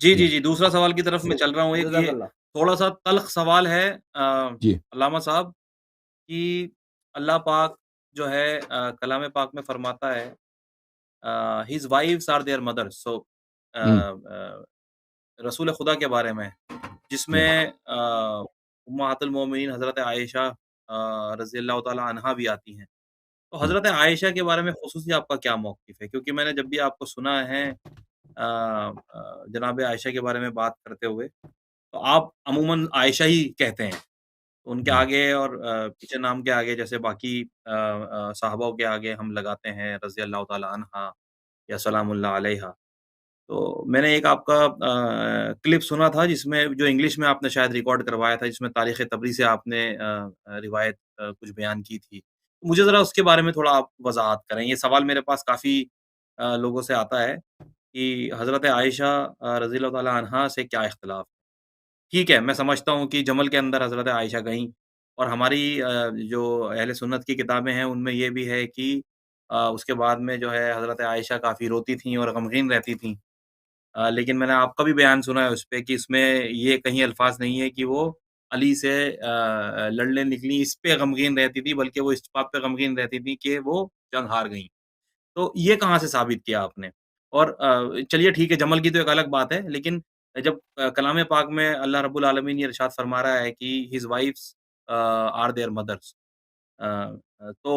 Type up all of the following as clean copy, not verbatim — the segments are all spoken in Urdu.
جی جی جی جی، دوسرا سوال کی طرف میں چل رہا ہوں. ایک جزاک یہ اللہ. تھوڑا سا تلخ سوال ہے جی علامہ صاحب، کہ اللہ پاک جو ہے کلام پاک میں فرماتا ہے his wives are their mothers. سو ہم، رسول خدا کے بارے میں، جس جی میں امہات المومنین حضرت عائشہ رضی اللہ تعالی عنہا بھی آتی ہیں. تو جی حضرت عائشہ کے بارے میں خصوصی آپ کا کیا موقف ہے؟ کیونکہ میں نے جب بھی آپ کو سنا ہے جناب عائشہ کے بارے میں بات کرتے ہوئے، تو آپ عموماً عائشہ ہی کہتے ہیں. ان کے جی آگے اور پیچھے نام کے آگے جیسے باقی صحابہ کے آگے ہم لگاتے ہیں رضی اللہ تعالی عنہا یا سلام اللہ علیہا. تو میں نے ایک آپ کا کلپ سنا تھا جس میں جو انگلش میں آپ نے شاید ریکارڈ کروایا تھا، جس میں تاریخ تبری سے آپ نے روایت کچھ بیان کی تھی. مجھے ذرا اس کے بارے میں تھوڑا آپ وضاحت کریں. یہ سوال میرے پاس کافی لوگوں سے آتا ہے کہ حضرت عائشہ رضی اللہ تعالی عنہا سے کیا اختلاف ہے؟ ٹھیک ہے، میں سمجھتا ہوں کہ جمل کے اندر حضرت عائشہ گئیں، اور ہماری جو اہل سنت کی کتابیں ہیں ان میں یہ بھی ہے کہ اس کے بعد میں جو ہے حضرت عائشہ کافی روتی تھیں اور غمگین رہتی تھیں. لیکن میں نے آپ کا بھی بیان سنا ہے اس پہ کہ اس میں یہ کہیں الفاظ نہیں ہے کہ وہ علی سے لڑنے نکلی اس پہ غمگین رہتی تھی، بلکہ وہ اس بات پہ غمگین رہتی تھی کہ وہ جنگ ہار گئیں. تو یہ کہاں سے ثابت کیا آپ نے؟ اور چلیے ٹھیک ہے، جمل کی تو ایک الگ بات ہے، لیکن جب کلام پاک میں اللہ رب العالمین یہ ارشاد فرما رہا ہے کہ ہز وائفس آر دیئر مدرس، تو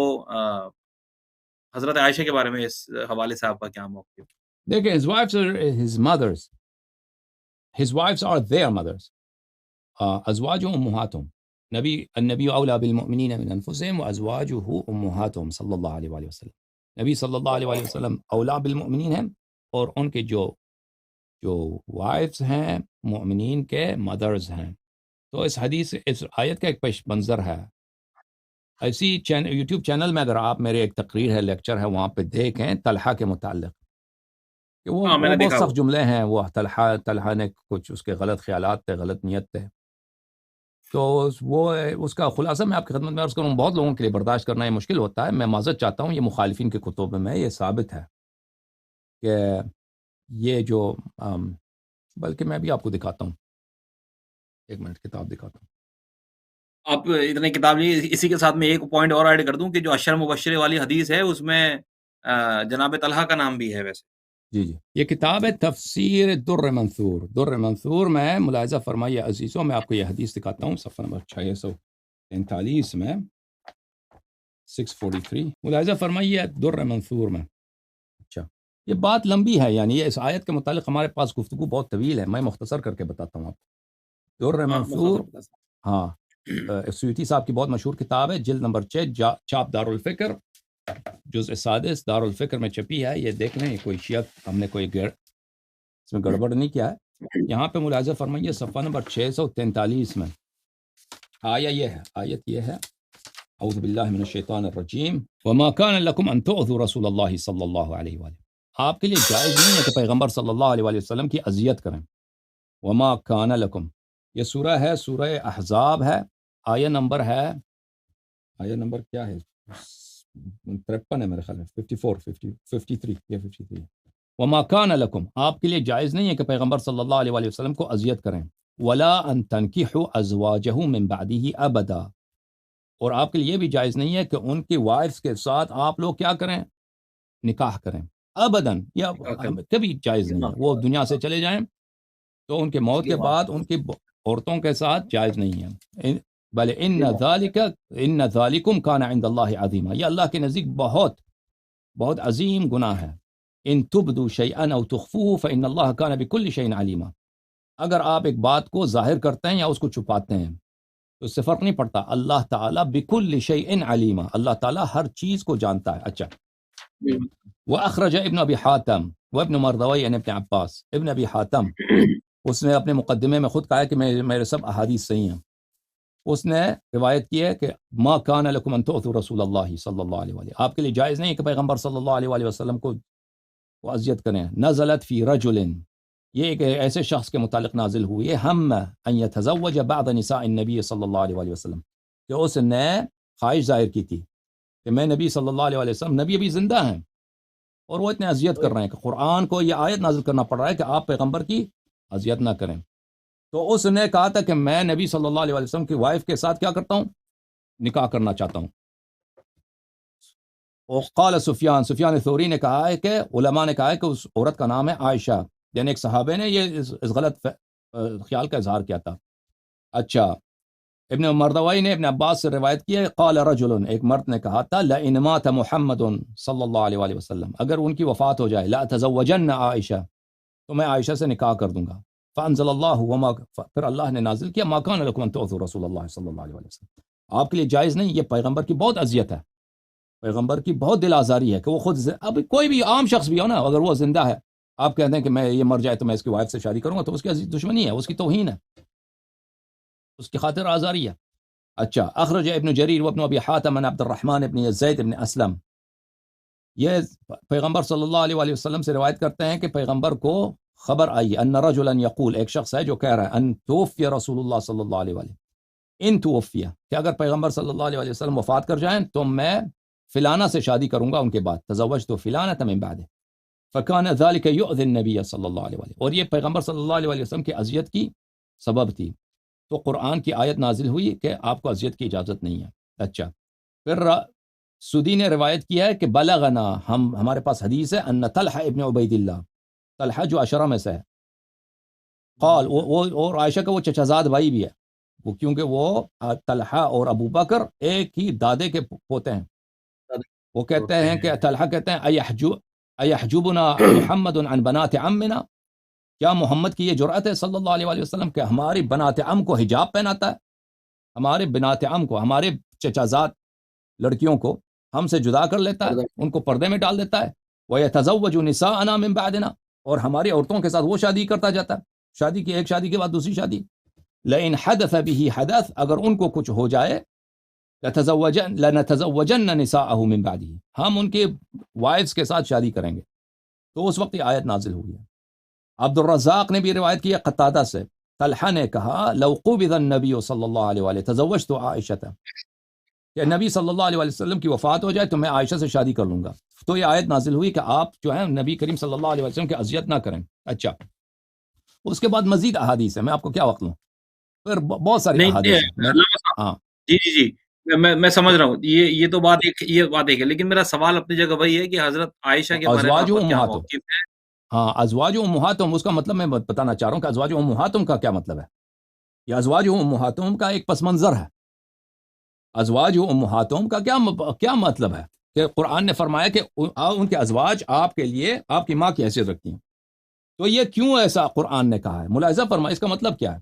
حضرت عائشہ کے بارے میں اس حوالے سے آپ کا کیا موقف؟ دیکھیں his wives are his mothers, his wives are their mothers. ازواجهم امهاتهم. النبی اولا بالمؤمنین من انفسهم وازواجه امهاتهم صلی اللہ علیہ وآلہ وسلم. نبی صلی اللہ علیہ وآلہ وسلم اولا بالمؤمنین ہیں، اور ان کے جو وائفز ہیں مؤمنین کے مدرز ہیں. تو اس حدیث اس آیت کا ایک پش منظر ہے. ایسی یوٹیوب چینل میں اگر آپ میرے ایک تقریر ہے لیکچر ہے وہاں پہ دیکھیں طلحہ کے متعلق کہ ہاں میں وہ نے بہت دیکھا وہ. سخت جملے ہیں. وہ طلحہ نے کچھ اس کے غلط خیالات تھے، غلط نیت تھے. تو وہ اس کا خلاصہ میں آپ کی خدمت میں عرض کروں. بہت لوگوں کے لیے برداشت کرنا یہ مشکل ہوتا ہے. میں معذرت چاہتا ہوں. یہ مخالفین کے کتب میں یہ ثابت ہے کہ یہ جو بلکہ میں بھی آپ کو دکھاتا ہوں، ایک منٹ کتاب دکھاتا ہوں. آپ اتنے کتاب نہیں، اسی کے ساتھ میں ایک پوائنٹ اور ایڈ کر دوں کہ جو اشر مبشر والی حدیث ہے اس میں جناب طلحہ کا نام بھی ہے ویسے. جی جی، یہ کتاب ہے تفسیر در منثور. در منثور میں ملاحظہ فرمائیے عزیزوں، میں آپ کو یہ حدیث دکھاتا ہوں صفحہ نمبر 643 میں 643. ملاحظہ فرمائیے در منثور میں. اچھا، یہ بات لمبی ہے، یعنی یہ اس آیت کے متعلق ہمارے پاس گفتگو بہت طویل ہے. میں مختصر کر کے بتاتا ہوں آپ کو. در ہاں منثور، مختصر بتا سکتے ہاں، سیوطی صاحب کی بہت مشہور کتاب ہے، جلد نمبر 6، چاپ دارالفکر، جزء سادس دارالفکر میں چھپی ہے. یہ دیکھ لیں، یہ کوئی شیعہ ہم نے کوئی اس میں گڑبڑ نہیں کیا ہے. یہاں پہ ملاحظہ فرمائیے صفحہ نمبر 643 میں آیت یہ ہے اعوذ باللہ من الشیطان الرجیم وما كان لكم ان تؤذوا رسول اللہ صلی اللہ علیہ وآلہ. آپ کے لیے جائز نہیں ہے کہ پیغمبر صلی اللہ علیہ وآلہ وسلم کی اذیت کریں. وما كان لكم، یہ سورہ ہے، سورہ احزاب ہے. آیہ نمبر کیا ہے؟ 53 ہے میرے خیال میں، 53 یا 53. وما كان لكم، آپ کے لیے جائز نہیں ہے کہ پیغمبر صلی اللہ علیہ وآلہ وسلم کو اذیت کریں. ولا ان تنكحوا ازواجه من بعده ابدا، اور آپ کے لیے یہ بھی جائز نہیں ہے کہ ان کی وائفز کے ساتھ آپ لوگ کیا کریں؟ نکاح کریں. ابداً، یا ہیں. کبھی جائز نہیں ہے. وہ دنیا سے چلے جائیں تو ان کے موت کے بعد ان کی عورتوں کے ساتھ جائز نہیں ہے. بل ان ذالکم کان عند اللہ عظیما، یہ اللہ کے نزدیک بہت بہت عظیم گناہ ہے. ان تبدوا شیئا او تخفوه فان اللہ کان بكل شیء علیما. اگر آپ ایک بات کو ظاہر کرتے ہیں یا اس کو چھپاتے ہیں تو اس سے فرق نہیں پڑتا. اللہ تعالیٰ بكل شیء علیما، اللہ تعالیٰ ہر چیز کو جانتا ہے. اچھا، واخرج ابن ابی حاتم وابن مردوی عن ابن عباس. ابن ابی حاتم اس نے اپنے مقدمے میں خود کہا کہ میرے سب احادیث صحیح ہیں. اس نے روایت کی ہے کہ ما کان لکم ان تؤذوا رسول اللہ صلی اللہ علیہ وآلہ، آپ کے لیے جائز نہیں کہ پیغمبر صلی اللہ علیہ وآلہ وسلم کو اذیت کریں. نزلت فی رجل، یہ ایک ایسے شخص کے متعلق نازل ہوئی ہے، ہم ان یتزوج بعض نساء النبی صلی اللہ علیہ وآلہ وسلم، کہ اس نے خواہش ظاہر کی تھی کہ میں نبی صلی اللہ علیہ وآلہ وسلم، نبی ابھی زندہ ہیں اور وہ اتنے اذیت کر رہے ہیں کہ قرآن کو یہ آیت نازل کرنا پڑ رہا ہے کہ آپ پیغمبر کی اذیت نہ کریں. تو اس نے کہا تھا کہ میں نبی صلی اللہ علیہ وسلم کی وائف کے ساتھ کیا کرتا ہوں؟ نکاح کرنا چاہتا ہوں. وقال سفیان ثوری نے کہا ہے کہ علماء نے کہا ہے کہ اس عورت کا نام ہے عائشہ، یعنی ایک صحابہ نے یہ اس غلط خیال کا اظہار کیا تھا. اچھا، ابن مردوائی نے ابن عباس سے روایت کی ہے، قال رجل، ایک مرد نے کہا تھا، لئن مات محمد صلی اللہ علیہ وآلہ وسلم، اگر ان کی وفات ہو جائے، لأتزوجن عائشہ، تو میں عائشہ سے نکاح کر دوں گا. فانزل اللہ وما، پھر اللہ نے نازل کیا، ما کان لکم ان تؤذوا رسول اللہ صلی اللہ علیہ وسلم، آپ کے لیے جائز نہیں، یہ پیغمبر کی بہت اذیت ہے، پیغمبر کی بہت دل آزاری ہے کہ وہ خود اب کوئی بھی عام شخص بھی ہو نا، اگر وہ زندہ ہے، آپ کہتے ہیں کہ میں یہ مر جائے تو میں اس کی وائف سے شادی کروں گا، تو اس کی دشمنی ہے، اس کی توہین ہے، اس کی خاطر آزاری ہے. اچھا، اخرج ابن جریر وابن ابی حاتم عن عبد الرحمن ابن زید ابن اسلم، یہ پیغمبر صلی اللہ علیہ وآلہ وسلم سے روایت کرتے ہیں کہ پیغمبر کو خبر آئی، ان رجلا یقول، ایک شخص ہے جو کہہ رہا ہے، ان توفی رسول اللہ صلی اللہ علیہ وآلہ، ان توفی، کہ اگر پیغمبر صلی اللہ علیہ وآلہ وسلم وفات کر جائیں تو میں فلانہ سے شادی کروں گا ان کے بعد، تزوجت فلانہ من بعد، فکان ذلک یؤذی النبی صلی اللہ علیہ وآلہ، اور یہ پیغمبر صلی اللہ علیہ وآلہ وسلم کی اذیت کی سبب تھی. تو قرآن کی آیت نازل ہوئی کہ آپ کو اذیت کی اجازت نہیں ہے. اچھا، پھر سدی نے روایت کیا ہے کہ بلغنا، ہمارے پاس حدیث ہے، ان طلحہ ابن عبید اللہ، طلحہ جو عشرہ میں سے ہے، قال، وہ اور عائشہ کا وہ چچازاد بھائی بھی ہے، وہ کیونکہ وہ طلحہ اور ابو بکر ایک ہی دادے کے پوتے ہیں. وہ کہتے ہیں کہ طلحہ کہتے ہیں، ایحجبنا محمد عن بنات عمنا، کیا محمد کی یہ جرأت ہے صلی اللہ علیہ وآلہ وسلم کہ ہماری بنات عم کو حجاب پہناتا ہے، ہمارے بنات عم کو، ہمارے چچازاد لڑکیوں کو ہم سے جدا کر لیتا ہے، ان کو پردے میں ڈال دیتا ہے. وَيَتَزَوَّجُ نِسَاءَنَا مِن بَعْدِنَا، اور ہماری عورتوں کے ساتھ وہ شادی کرتا جاتا ہے، شادی کی ایک شادی کے بعد دوسری شادی. لَإِنْ حَدَثَ بِهِ حَدَث، اگر ان کو کچھ ہو جائے، لَنَتَزَوَّجَنَّ نِسَاءَهُ مِن بَعْدِهِ، ہم ان کے وائفز کے ساتھ شادی کریں گے. تو اس وقت یہ آیت نازل ہوئی ہے. عبد الرزاق نے بھی روایت کی ہے قتادہ سے، طلحہ نے کہا، لو قبض النبی صلی اللہ علیہ وآلہ تزوجت عائشہ، کہ نبی صلی اللہ علیہ وسلم کی وفات ہو جائے تو میں عائشہ سے شادی کر لوں گا. تو یہ آیت نازل ہوئی کہ آپ جو ہیں نبی کریم صلی اللہ علیہ وسلم کی اذیت نہ کریں. اچھا، اس کے بعد مزید احادیث ہے، میں آپ کو کیا وقت لوں، پھر بہت ساری احادیث ہیں. ہاں جی جی جی، میں سمجھ رہا ہوں، یہ تو بات ایک ہے، لیکن میرا سوال اپنی جگہ وہی ہے کہ حضرت عائشہ کے بارے میں آپ کا کیا موقف ہے؟ ہاں، ازواج امہاتہم، اس کا مطلب میں بتانا چاہ رہا ہوں کہ ازواج امہاتہم کا کیا مطلب ہے. یہ ازواج امہاتہم کا ایک پس منظر ہے. ازواج امہاتہم کا کیا مطلب ہے کہ قرآن نے فرمایا کہ ان کے ازواج آپ کے لیے آپ کی ماں کی حیثیت رکھتی ہیں. تو یہ کیوں ایسا قرآن نے کہا ہے، ملاحظہ فرمائے، اس کا مطلب کیا ہے.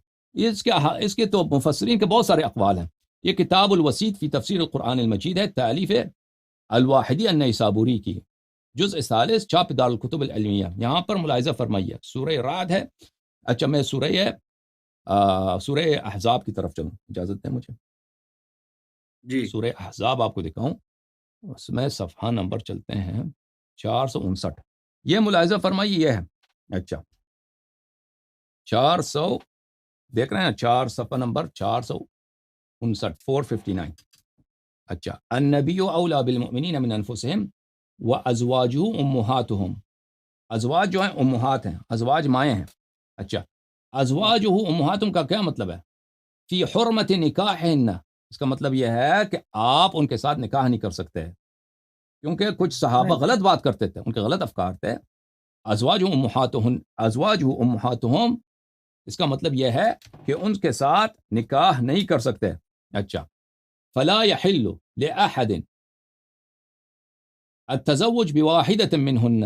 اس کے تو مفسرین کے بہت سارے اقوال ہیں. یہ کتاب الوسیط فی تفسیر القرآن المجید ہے، تالیف الواحدی النیسابوری کی، جزء ثالث، چھاپ دار الکتب العلمیہ. یہاں پر ملاحظہ فرمائیے، سورہ رعد ہے. اچھا، میں سورہ احزاب کی طرف چلوں، اجازت دیں مجھے. جی، سورہ احزاب آپ کو دکھاؤں، اس میں صفحہ نمبر چلتے ہیں 459. یہ ملاحظہ فرمائیے، یہ ہے. اچھا، 400 دیکھ رہے ہیں، 4 صفحہ نمبر 459، 459. اچھا، النبی اولا بالمؤمنین من انفسہم وازواجہ امہاتہم، ازواج جو ہیں امہات ہیں، ازواج مائیں ہیں. اچھا، ازواجہ امہاتہم کا کیا مطلب ہے؟ فی حرمت نکاحہن، اس کا مطلب یہ ہے کہ آپ ان کے ساتھ نکاح نہیں کر سکتے، کیونکہ کچھ صحابہ غلط بات کرتے تھے، ان کے غلط افکار تھے. ازواج امہاتہم، اس کا مطلب یہ ہے کہ ان کے ساتھ نکاح نہیں کر سکتے. اچھا، فلا یحل لأحد التزوج بواحدۃ منہن،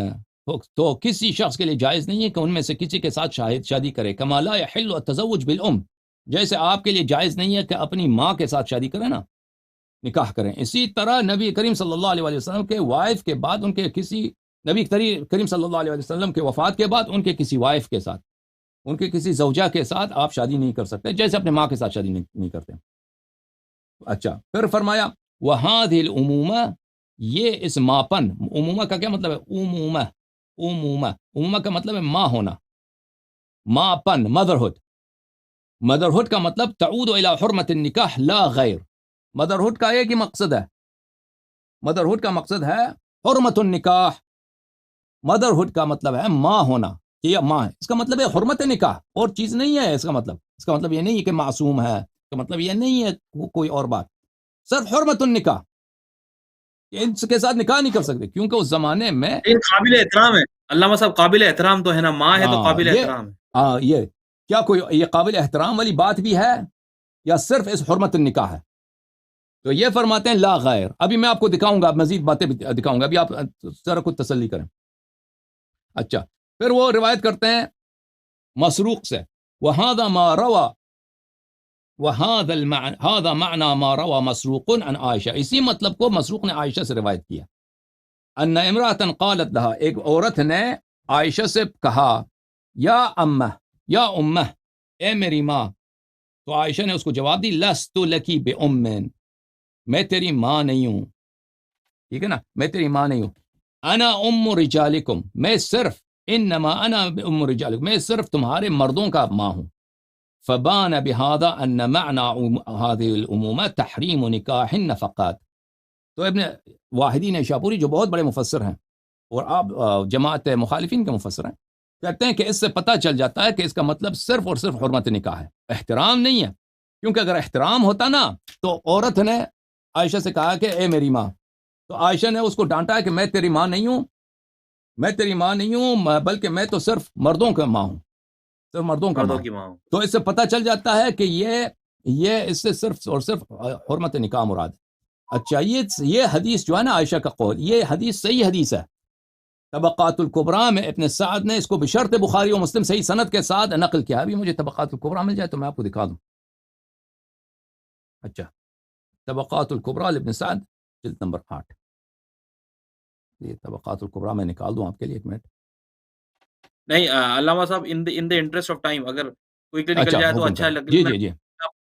تو کسی شخص کے لیے جائز نہیں ہے کہ ان میں سے کسی کے ساتھ شادی کرے. کما لا یحل التزوج بالام، جیسے آپ کے لیے جائز نہیں ہے کہ اپنی ماں کے ساتھ شادی کریں نا، نکاح کریں. اسی طرح نبی کریم صلی اللہ علیہ وسلم کے وائف کے بعد ان کے کسی، نبی کریم صلی اللہ علیہ وسلم کے وفات کے بعد ان کے کسی وائف کے ساتھ، ان کے کسی زوجہ کے ساتھ آپ شادی نہیں کر سکتے، جیسے اپنے ماں کے ساتھ شادی نہیں کرتے. اچھا، پھر فرمایا وَهَذِهِ الْأُمُومَةِ، یہ اس ماپن، امومہ کا کیا مطلب ہے؟ امومہ کا مطلب ہے ماں ہونا، ماپن، مدرہڈ کا مطلب تعود الى حرمت النکاح لا غیر. مدرہڈ کا ایک ہی مقصد ہے، مدرہڈ کا مقصد ہے حرمت النکاح. مدرہڈ کا مطلب ہے ماں ہونا، کہ یہ ماں ہے. اس کا مطلب ہے حرمت نکاح، اور چیز نہیں ہے. اس کا مطلب یہ نہیں ہے کہ معصوم ہے، اس کا مطلب یہ نہیں ہے کوئی اور بات، صرف حرمت النکاح، ان کے ساتھ نکاح نہیں کر سکتے، کیونکہ اس زمانے میں لیکن قابل احترام ہے علامہ صاحب، قابل احترام تو ہے نا، ماں ہے تو قابل احترام ہے. یہ کیا کوئی یہ قابل احترام والی بات بھی ہے، یا صرف اس حرمت النکاح ہے؟ تو یہ فرماتے ہیں لا غیر. ابھی میں آپ کو دکھاؤں گا، مزید باتیں بھی دکھاؤں گا، ابھی آپ ذرا خود تسلی کریں. اچھا، پھر وہ روایت کرتے ہیں مسروق سے، وهذا ما روى هذا معنى ما روى مسروق عن عائشہ. اسی مطلب کو مسروق نے عائشہ سے روایت کیا. ان امرأة قالت لها، ایک عورت نے عائشہ سے کہا، یا امہ، اے میری ماں. تو عائشہ نے اس کو جواب دی، لست لکی بأم، میں تیری ماں نہیں ہوں. ٹھیک ہے نا، میں تیری ماں نہیں ہوں. انا ام رجالکم، میں صرف، انما انا ام رجالکم، میں صرف تمہارے مردوں کا ماں ہوں. فبان بهذا ان معنى هذه الامومه تحریم نکاح النفقات. تو ابن واحدی نے شاپوری جو بہت بڑے مفسر ہیں اور آپ جماعت مخالفین کے مفسر ہیں، کہتے ہیں کہ اس سے پتہ چل جاتا ہے کہ اس کا مطلب صرف اور صرف حرمت نکاح ہے، احترام نہیں ہے. کیونکہ اگر احترام ہوتا نا تو عورت نے عائشہ سے کہا کہ اے میری ماں، تو عائشہ نے اس کو ڈانٹا ہے کہ میں تیری ماں نہیں ہوں، میں تیری ماں نہیں ہوں، بلکہ میں تو صرف مردوں کا ماں ہوں، صرف مردوں کا مردوں ماں. کی ماں. تو اس سے پتہ چل جاتا ہے کہ یہ اس سے صرف اور صرف حرمت نکاح مراد ہے. اچھا، یہ حدیث جو ہے نا عائشہ کا قول، یہ حدیث صحیح حدیث ہے. طبقات الکبریٰ میں ابن سعد نے اس کو بشرط بخاری و مسلم صحیح سند کے ساتھ نقل کیا. ابھی مجھے طبقات الکبریٰ مل جائے تو میں آپ کو دکھا دوں. اچھا، طبقات الکبریٰ ابن سعد جلد نمبر 8. یہ طبقات الکبریٰ میں نکال دوں آپ کے لیے، ایک منٹ. نہیں علامہ صاحب، ان دا انٹرسٹ آف ٹائم اگر کوئکلی نکل اچھا جائے تو حکم اچھا کریں. لگے. جی.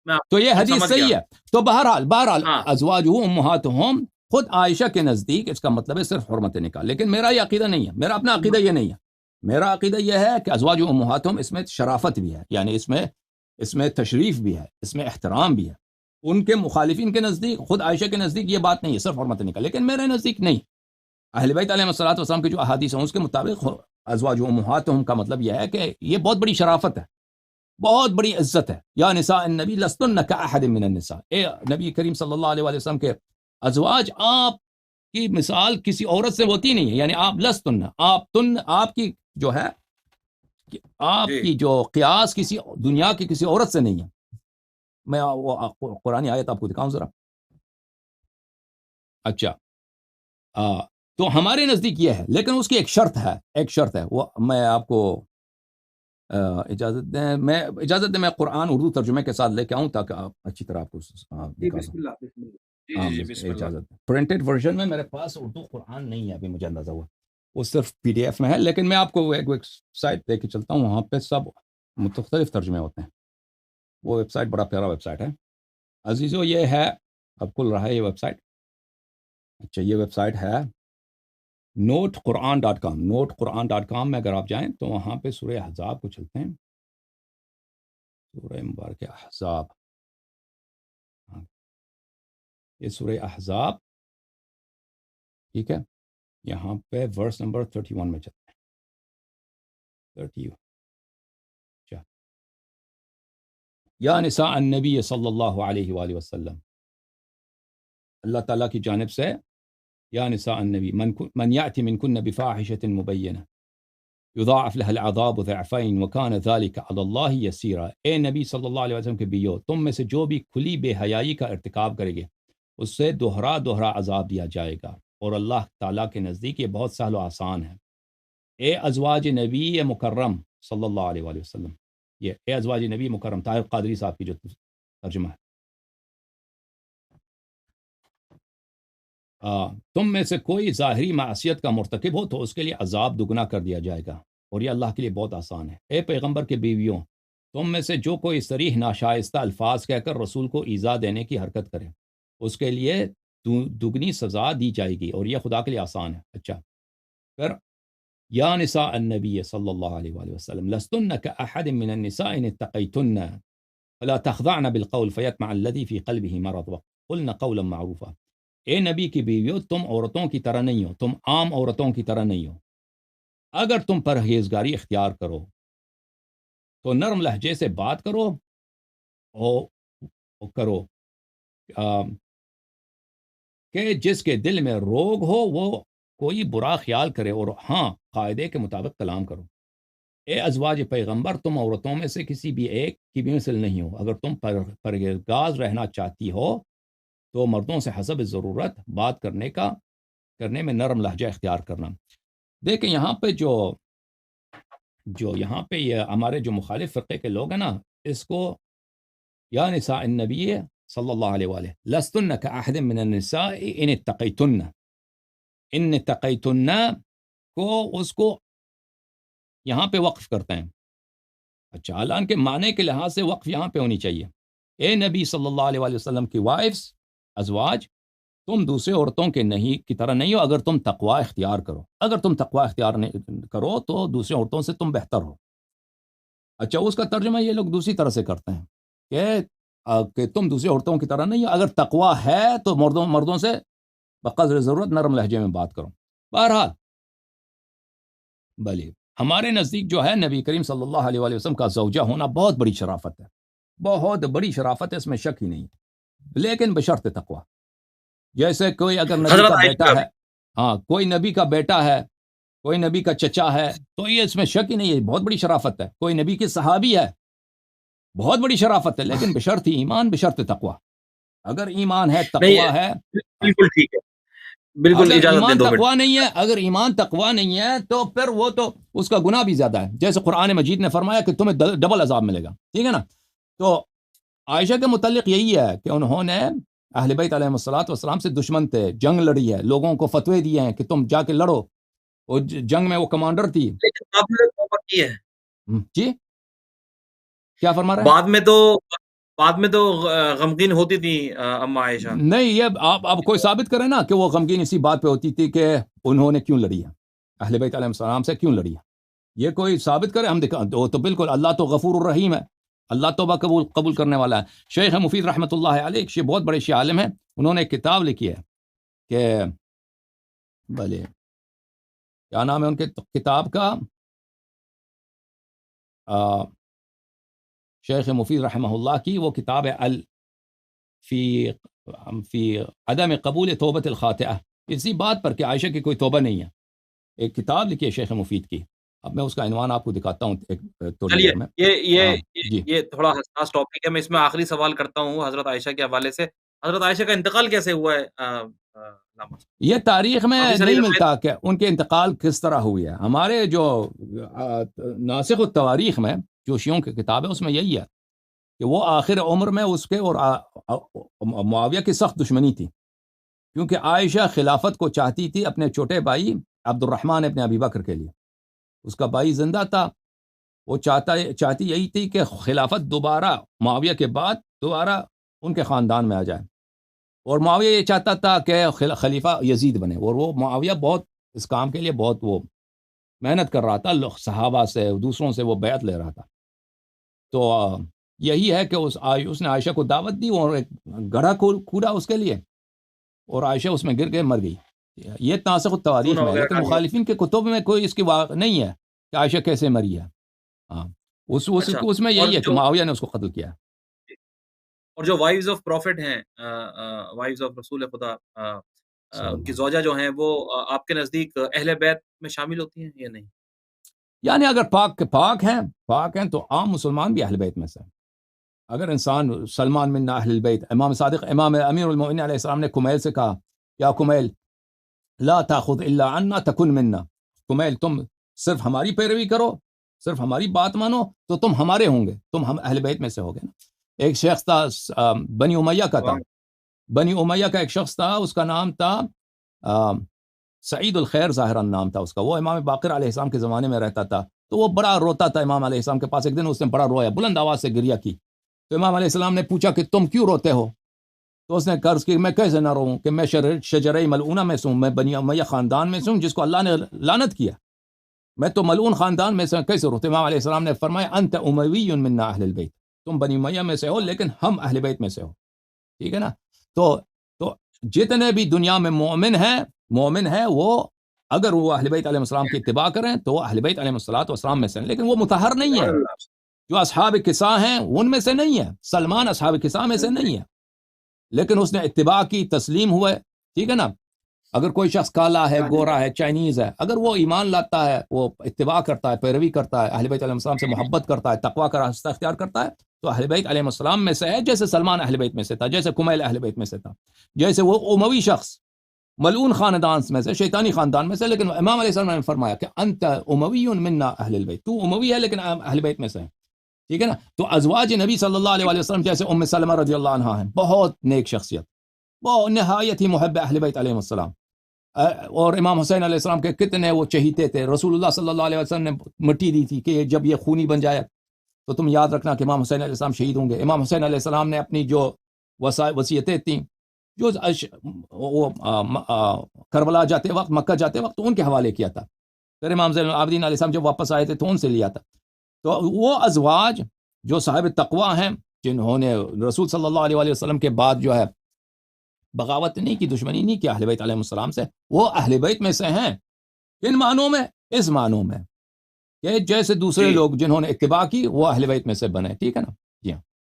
میں تو یہ حدیث سمجھ صحیح گیا. ہے. تو بہرحال ہاں ازواجہ امہاتہم، خود عائشہ کے نزدیک اس کا مطلب ہے صرف حرمت نکاح. لیکن میرا یہ عقیدہ نہیں ہے، میرا اپنا عقیدہ یہ نہیں ہے. میرا عقیدہ یہ ہے کہ ازواج امہاتہم اس میں شرافت بھی ہے، یعنی اس میں تشریف بھی ہے، اس میں احترام بھی ہے. ان کے مخالفین کے نزدیک، خود عائشہ کے نزدیک یہ بات نہیں ہے، صرف حرمت نکاح. لیکن میرے نزدیک نہیں. اہل بیت علیہ الصلوۃ والسلام کی جو احادیث ہیں اس کے مطابق ازواج امہاتہم کا مطلب یہ ہے کہ یہ بہت بڑی شرافت ہے، بہت بڑی عزت ہے. یا نساء النبی لستن کاحد من النساء، اے نبی کریم صلی اللہ علیہ وآلہ وسلم کے ازواج، آپ کی مثال کسی عورت سے ہوتی نہیں ہے. یعنی آپ لستن، آپ کی جو ہے، آپ جی. کی جو قیاس کسی دنیا کی کسی عورت سے نہیں ہے. میں وہ قرآن آیت آپ کو دکھاؤں ذرا. اچھا، تو ہمارے نزدیک یہ ہے، لیکن اس کی ایک شرط ہے. وہ میں آپ کو اجازت دیں میں قرآن اردو ترجمے کے ساتھ لے کے آؤں تاکہ آپ اچھی طرح آپ کو دکھا بسم دوں. اللہ بسم اللہ. جی بسم اللہ. اجازت دیں. پرنٹڈ ورژن میں میرے پاس اردو قرآن نہیں ہے ابھی، مجھے اندازہ ہوا وہ صرف پی ڈی ایف میں ہے. لیکن میں آپ کو ایک ویب سائٹ دے کے چلتا ہوں، وہاں پہ سب مختلف ترجمے ہوتے ہیں. وہ ویب سائٹ بڑا پیارا ویب سائٹ ہے عزیزو. یہ ہے، اب کھل رہا ہے یہ ویب سائٹ. اچھا، یہ ویب سائٹ ہے notequran.com. notequran.com میں اگر آپ جائیں تو وہاں پہ سورہ احزاب کو چلتے ہیں. سورہ مبارک احزاب، یہ سورہ احزاب، ٹھیک ہے. یہاں پہ ورس نمبر 31 میں چلتے ہیں. 30. اچھا، یا نساء النبی صلی اللہ علیہ وآلہ وسلم، اللہ تعالیٰ کی جانب سے، یا نساء النبی من یأتی منکن بفاحشة مبینہ یضاعف لها العذاب ضعفین وکان ذلك علی اللہ یسیرا. اے نبی صلی اللہ علیہ وسلم کے بیو، تم میں سے جو بھی کھلی بے حیائی کا ارتکاب کرے گے اس سے دوہرا عذاب دیا جائے گا، اور اللہ تعالیٰ کے نزدیک یہ بہت سہل و آسان ہے. اے ازواج نبی مکرم صلی اللہ علیہ وآلہ وسلم، یہ اے ازواج نبی مکرم طاہر قادری صاحب کی جو ترجمہ ہے. تم میں سے کوئی ظاہری معصیت کا مرتکب ہو تو اس کے لیے عذاب دگنا کر دیا جائے گا، اور یہ اللہ کے لیے بہت آسان ہے. اے پیغمبر کے بیویوں، تم میں سے جو کوئی صریح ناشائستہ الفاظ کہہ کر رسول کو ایذا دینے کی حرکت کرے اس کے لیے دگنی سزا دی جائے گی، اور یہ خدا کے لیے آسان ہے. اچھا، پھر یا نساء النبی صلی اللہ علیہ وآلہ وسلم لستن کاحد من النساء ان اتقیتن فلا تخضعن بالقول فیطمع الذی فی قلبہ مرض وقلن قولا معروفا. اے نبی کی بیویوں، تم عورتوں کی طرح نہیں ہو، تم عام عورتوں کی طرح نہیں ہو. اگر تم پرہیزگاری اختیار کرو تو نرم لہجے سے بات کرو اور کرو کہ جس کے دل میں روگ ہو وہ کوئی برا خیال کرے، اور ہاں قاعدے کے مطابق کلام کرو۔ اے ازواج پیغمبر، تم عورتوں میں سے کسی بھی ایک کی بھی مثل نہیں ہو۔ اگر تم پرہیزگار رہنا چاہتی ہو تو مردوں سے حسب ضرورت بات کرنے میں نرم لہجہ اختیار کرنا۔ دیکھیں یہاں پہ جو یہاں پہ یہ ہمارے جو مخالف فرقے کے لوگ ہیں نا، اس کو یا نساء النبی صلی اللہ علیہ وآلہ لستن کأحد من النساء ان اتقیتن، ان اتقیتن کو اس کو یہاں پہ وقف کرتے ہیں۔ اچھا، حالانکہ کے معنی کے لحاظ سے وقف یہاں پہ ہونی چاہیے۔ اے نبی صلی اللہ علیہ وآلہ وسلم کی وائفز، ازواج، تم دوسرے عورتوں کے کی طرح نہیں ہو اگر تم تقوی اختیار کرو۔ اگر تم تقوی اختیار نہیں کرو تو دوسرے عورتوں سے تم بہتر ہو۔ اچھا، اس کا ترجمہ یہ لوگ دوسری طرح سے کرتے ہیں کہ تم دوسری عورتوں کی طرح نہیں ہو، اگر تقوی ہے تو مردوں سے بقدر ضرورت نرم لہجے میں بات کرو۔ بہرحال بلی ہمارے نزدیک جو ہے نبی کریم صلی اللہ علیہ وآلہ وسلم کا زوجہ ہونا بہت بڑی شرافت ہے، بہت بڑی شرافت ہے، اس میں شک ہی نہیں، لیکن بشرط تقوی۔ جیسے کوئی اگر نبی حضرت کا بیٹا عائشہ ہے، ہاں کوئی نبی کا بیٹا ہے، کوئی نبی کا چچا ہے، تو یہ اس میں شک ہی نہیں ہے، بہت بڑی شرافت ہے۔ کوئی نبی کے صحابی ہے، بہت بڑی شرافت ہے، لیکن بشرط ایمان، بشرط تقوی۔ اگر ایمان ہے، تقوی نہیں، ہے، بالکل ٹھیک ہے، بالکل اگر اجازت دیں ایمان 2 منٹ۔ تقوی نہیں ہے، اگر ایمان تقوی نہیں ہے تو پھر وہ تو اس کا گناہ بھی زیادہ ہے، جیسے قرآن مجید نے فرمایا کہ تمہیں ڈبل عذاب ملے گا، ٹھیک ہے نا۔ تو عائشہ کے متعلق یہی ہے کہ انہوں نے اہل بیت علیہ الصلوۃ والسلام سے دشمن تھے، جنگ لڑی ہے، لوگوں کو فتوے دیے ہیں کہ تم جا کے لڑو، اور جنگ میں وہ کمانڈر تھی۔ لیکن آپ نے توبہ کی ہے، جی کیا فرما رہے ہیں؟ بعد میں تو غمگین ہوتی تھی اما عائشہ۔ نہیں، یہ آپ کوئی ثابت کریں نا کہ وہ غمگین اسی بات پہ ہوتی تھی کہ انہوں نے کیوں لڑی ہے، اہل بیت علیہ السلام سے کیوں لڑی ہے، یہ کوئی ثابت کرے، ہم دکھا تو بالکل اللہ تو غفور الرحیم ہے، اللہ توبہ قبول کرنے والا ہے۔ شیخ مفید رحمۃ اللہ علیہ یہ بہت بڑے شیخ عالم ہیں، انہوں نے ایک کتاب لکھی ہے کہ بھلے کیا نام ہے ان کے کتاب کا، شیخ مفید رحمہ اللہ کی وہ کتاب ہے فی عدم قبول توبۃ الخاطئہ، اسی بات پر کہ عائشہ کی کوئی توبہ نہیں ہے، ایک کتاب لکھی ہے شیخ مفید کی۔ اب میں اس کا عنوان آپ کو دکھاتا ہوں تھوڑی چلیے، دیر میں۔ یہ یہ ہاں یہ جی، یہ تھوڑا حساس ٹاپک ہے، میں اس میں آخری سوال کرتا ہوں حضرت عائشہ کے حوالے سے۔ حضرت عائشہ کا انتقال کیسے ہوا ہے علامہ صاحب؟ یہ تاریخ میں کافی ساری نہیں روایت۔ ملتا کہ ان کے انتقال کس طرح ہوئی ہے۔ ہمارے جو ناسخ التواریخ میں جو شیعوں کی کتاب ہے اس میں یہی ہے کہ وہ آخر عمر میں اس کے اور معاویہ کی سخت دشمنی تھی، کیونکہ عائشہ خلافت کو چاہتی تھی اپنے چھوٹے بھائی عبد الرحمن ابن ابی بکر کے لیے، اس کا بھائی زندہ تھا، وہ چاہتی یہی تھی کہ خلافت دوبارہ معاویہ کے بعد دوبارہ ان کے خاندان میں آ جائے، اور معاویہ یہ چاہتا تھا کہ خلیفہ یزید بنے، اور وہ معاویہ بہت اس کام کے لیے بہت وہ محنت کر رہا تھا، صحابہ سے دوسروں سے وہ بیعت لے رہا تھا۔ تو یہی ہے کہ اس نے عائشہ کو دعوت دی اور ایک گڑھا کھودا اس کے لیے، اور عائشہ اس میں گر کے مر گئی۔ یہ ناسخ التواریخ چونا میں ہے، وغیرہ لیکن کھا لیا۔ مخالفین کے کتب میں کوئی اس کی نہیں ہے کہ عائشہ کیسے مری ہے۔ ہاں اچھا، اس میں اور یہی ہے کہ معاویہ نے اس کو قتل کیا۔ جو وائفز آف پروفٹ ہیں، وائفز آف رسول خدا، صلی ان کی اللہ، زوجہ جو ہیں وہ آپ کے نزدیک اہل بیت میں شامل ہوتی ہیں یا نہیں؟ یعنی اگر پاک ہیں تو عام مسلمان بھی اہل بیت میں سے ہیں۔ اگر انسان سلمان من اہل البیت، امام صادق، امام امیر المؤمنین علیہ السلام نے کمیل سے کہا، یا کمیل لا تاخذ الا عنا تکن منا، کمیل تم صرف ہماری پیروی کرو، صرف ہماری بات مانو تو تم ہمارے ہوں گے، تم ہم اہل بیت میں سے ہوگے نا۔ ایک شخص تھا بنی امیہ کا تھا، بنی امیہ کا ایک شخص تھا، اس کا نام تھا سعید الخیر، ظاہرا نام تھا اس کا، وہ امام باقر علیہ السلام کے زمانے میں رہتا تھا، تو وہ بڑا روتا تھا امام علیہ السلام کے پاس۔ ایک دن اس نے بڑا رویا، بلند آواز سے گریہ کی، تو امام علیہ السلام نے پوچھا کہ تم کیوں روتے ہو؟ تو اس نے قرض کی، میں کیسے نہ روؤں کہ میں شجرہ ملعونہ میں سے ہوں، میں بنی امیہ خاندان میں سے ہوں جس کو اللہ نے لعنت کیا، میں تو ملعون خاندان میں سے کیسے روتے؟ امام علیہ السلام نے فرمایا انت اموی منا اہل البیت، تم بنی امیہ میں سے ہو لیکن ہم اہل بیت میں سے ہو، ٹھیک ہے نا۔ تو جتنے بھی دنیا میں مومن ہے وہ اگر وہ اہل بیت علیہ السلام کی اتباع کریں تو وہ اہل بیت علیہ السلام میں سے ہیں، لیکن وہ مطہر نہیں ہے. جو اصحاب کساء ہیں ان میں سے نہیں ہے، سلمان اصحاب کساء میں سے نہیں ہے، لیکن اس نے اتباع کی، تسلیم ہوئے. ٹھیک ہے نا. اگر کوئی شخص کالا ہے، گورا ہے، چائنیز ہے، اگر وہ ایمان لاتا ہے، وہ اتباع کرتا ہے، پیروی کرتا ہے، اہل بیت علیہ السلام سے محبت کرتا ہے، تقویٰ کا راستہ اختیار کرتا ہے، تو اہل بیت علیہ السلام میں سے ہے، جیسے سلمان اہل بیت میں سے تھا، جیسے کمیل اہل بیت میں سے تھا، جیسے وہ اموی شخص ملعون خاندان میں سے، شیطانی خاندان میں سے، لیکن امام علیہ السلام نے فرمایا کہ انت اموی منا اہل البیت، تو اموی ہے لیکن اہل بیت میں سے ہے. ٹھیک ہے نا. تو ازواج نبی صلی اللہ علیہ وسلم جیسے ام سلمہ رضی اللہ عنہا ہیں، بہت نیک شخصیت، وہ نہایت ہی محب اہل بیت علیہ السلام. اور امام حسین علیہ السلام کے کتنے وہ چہیتے تھے. رسول اللہ صلی اللہ علیہ وسلم نے مٹی دی تھی کہ جب یہ خونی بن جائے تو تم یاد رکھنا کہ امام حسین علیہ السلام شہید ہوں گے. امام حسین علیہ السلام نے اپنی جو وصیتیں تھیں، جو وہ کربلا جاتے وقت، مکہ جاتے وقت، ان کے حوالے کیا تھا. پھر امام زین العابدین علیہ السلام جب واپس آئے تھے تو ان سے لیا تھا. تو وہ ازواج جو صاحب تقوی ہیں، جنہوں نے رسول صلی اللہ علیہ وسلم کے بعد جو ہے بغاوت نہیں کی، دشمنی نہیں کی اہل بیت علیہ السلام سے، وہ اہل بیت میں سے ہیں. کن معنوں میں؟ اس معنوں میں کہ جیسے دوسرے لوگ جنہوں نے اتباع کی وہ اہل بیت میں سے بنے. ٹھیک ہے نا. جی ہاں.